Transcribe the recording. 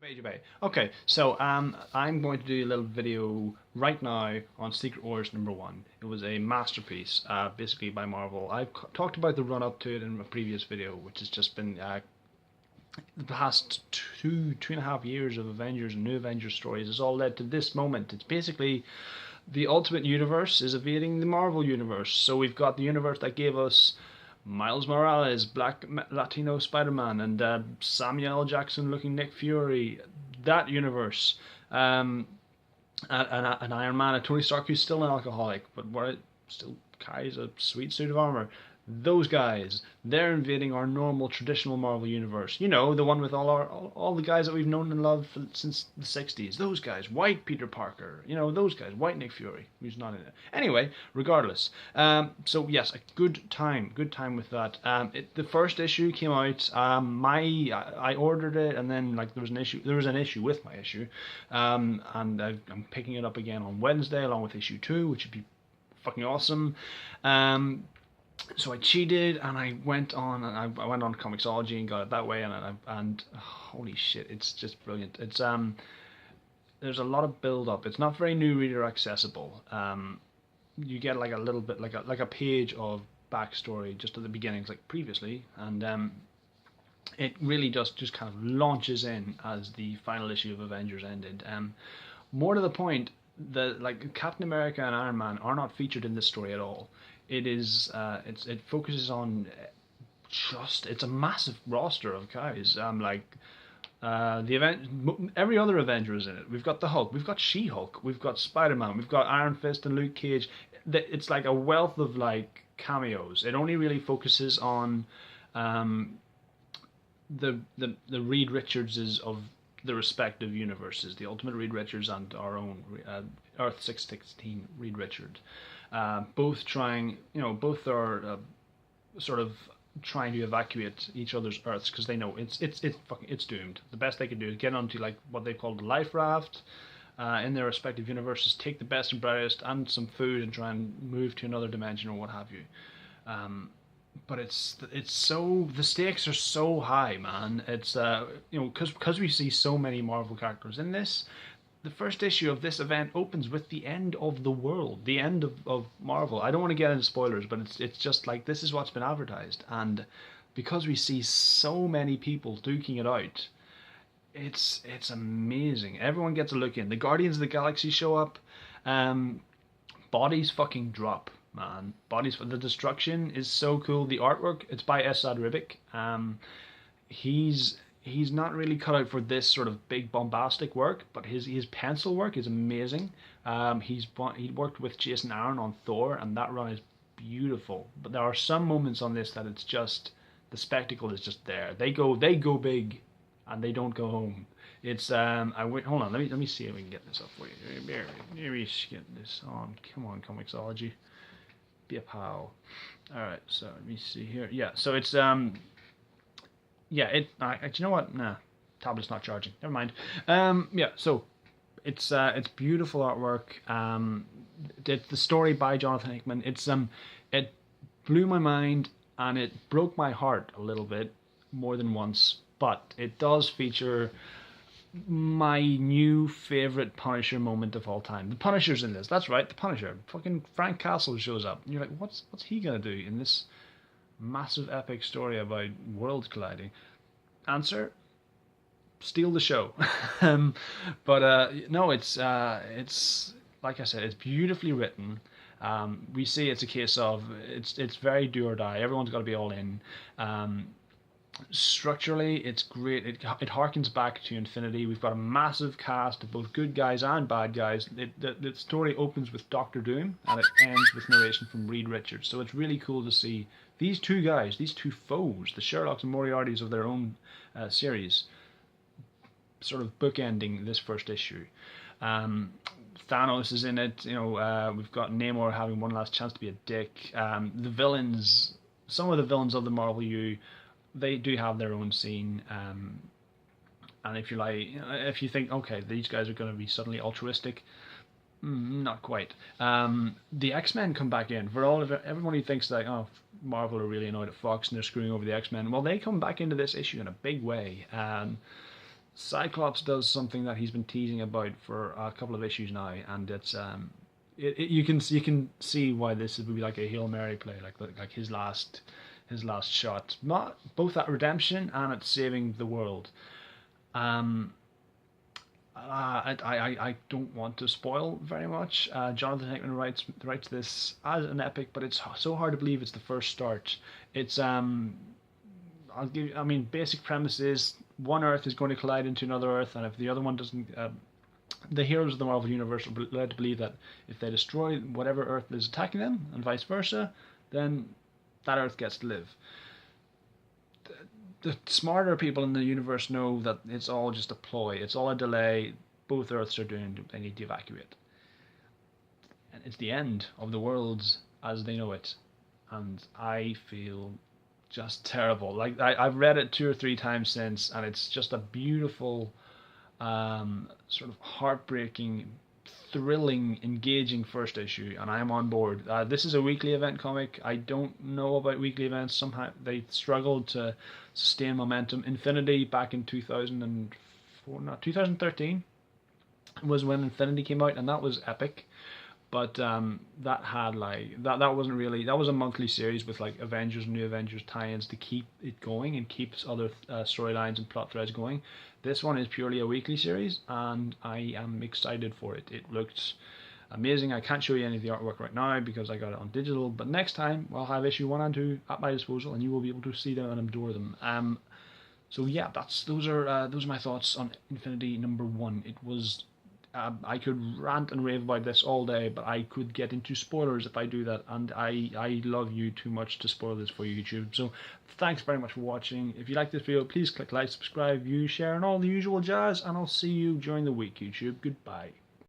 Bay. Okay, so I'm going to do a little video right now on Secret Wars #1. It was a masterpiece, basically by Marvel. I've talked about the run up to it in a previous video, which has just been the past two and a half years of Avengers and new Avengers stories has all led to this moment. It's basically the Ultimate Universe is evading the Marvel Universe. So we've got the universe that gave us Miles Morales, Black Latino Spider-Man, and Samuel L. Jackson looking Nick Fury. That universe, an Iron Man, a Tony Stark who's still an alcoholic, but what still carries a sweet suit of armor. Those guys, they're invading our normal traditional Marvel universe. You know, the one with all the guys that we've known and loved since the '60s. Those guys, white Peter Parker. You know, those guys, white Nick Fury, who's not in it. Anyway, regardless. So yes, a good time with that. The first issue came out. I ordered it, and then like there was an issue. There was an issue with my issue, and I'm picking it up again on Wednesday along with issue 2, which would be fucking awesome. So I cheated and I went on Comixology and got it that way, and holy shit, it's just brilliant. It's there's a lot of build up. It's not very new reader accessible. You get like a little bit like a page of backstory just at the beginnings, like previously, and it really just kind of launches in as the final issue of Avengers ended. More to the point, like Captain America and Iron Man are not featured in this story at all. It is it focuses on it's a massive roster of guys. Every other Avenger is in it. We've got the Hulk, we've got She-Hulk, we've got Spider-Man, we've got Iron Fist and Luke Cage. It's like a wealth of like cameos. It only really focuses on the Reed Richardses of the respective universes, the Ultimate Reed Richards and our own Earth 616 Reed Richard. Both are sort of trying to evacuate each other's Earths because they know it's doomed. The best they can do is get onto like what they call the life raft in their respective universes, take the best and brightest and some food and try and move to another dimension or what have you. But it's so the stakes are so high, man. It's because we see so many Marvel characters in this. The first issue of this event opens with the end of the world, the end of Marvel. I don't want to get into spoilers, but it's just like this is what's been advertised, and because we see so many people duking it out, it's amazing. Everyone gets a look in. The Guardians of the Galaxy show up. Bodies fucking drop, man. Bodies for the destruction is so cool. The artwork, it's by Esad Ribic. He's not really cut out for this sort of big bombastic work, but his pencil work is amazing. He worked with Jason Aaron on Thor, and that run is beautiful. But there are some moments on this that it's just the spectacle is just there. They go big, and they don't go home. It's hold on, let me see if we can get this up for you. Maybe get this on. Come on, Comixology, be a pal. All right, so let me see here. Yeah, so it's yeah, do you know what? Nah, tablet's not charging. Never mind. Yeah, so it's beautiful artwork. It's the story by Jonathan Hickman. It blew my mind and it broke my heart a little bit more than once. But it does feature my new favorite Punisher moment of all time. The Punisher's in this. That's right, the Punisher. Fucking Frank Castle shows up, and you're like, what's he gonna do in this massive epic story about worlds colliding? Answer: steal the show. But no, it's like I said, it's beautifully written. We see it's a case of it's very do or die. Everyone's got to be all in. Structurally, it's great. It harkens back to Infinity. We've got a massive cast of both good guys and bad guys. The story opens with Doctor Doom and it ends with narration from Reed Richards. So it's really cool to see these two guys, these two foes, the Sherlocks and Moriartys of their own series, sort of bookending this first issue. Thanos is in it. We've got Namor having one last chance to be a dick. The villains, some of the villains of the Marvel U, they do have their own scene, and if you think, okay, these guys are going to be suddenly altruistic, not quite. The X-Men come back in. For everyone who thinks that Marvel are really annoyed at Fox and they're screwing over the X-Men, well, they come back into this issue in a big way. Cyclops does something that he's been teasing about for a couple of issues now, and it's you can see why this would be like a Hail Mary play, like his last shot. Not both at redemption and at saving the world. Um, I don't want to spoil very much. Jonathan Hickman writes this as an epic, but it's so hard to believe it's the first start. It's I mean, basic premise is one Earth is going to collide into another Earth, and if the other one doesn't, the heroes of the Marvel Universe are led to believe that if they destroy whatever Earth is attacking them, and vice versa, then that Earth gets to live. The smarter people in the universe know that it's all just a ploy. It's all a delay. Both Earths are doing. They need to evacuate, and it's the end of the worlds as they know it. And I feel just terrible. Like I've read it 2 or 3 times since, and it's just a beautiful, sort of heartbreaking, thrilling, engaging first issue, and I'm on board. This is a weekly event comic. I don't know about weekly events. Somehow they struggled to sustain momentum. Infinity back in 2004, not 2013, was when Infinity came out, and that was epic. But that had that wasn't really, that was a monthly series with like Avengers and New Avengers tie-ins to keep it going and keeps other storylines and plot threads going. This one is purely a weekly series, and I am excited for it. It looks amazing. I can't show you any of the artwork right now because I got it on digital, but next time I'll have issue 1 and 2 at my disposal, and you will be able to see them and adore them. So yeah, those are my thoughts on Infinity #1. It was I could rant and rave about this all day, but I could get into spoilers if I do that, and I love you too much to spoil this for you, YouTube. So thanks very much for watching. If you like this video, please click like, subscribe, view, share, and all the usual jazz, and I'll see you during the week, YouTube. Goodbye.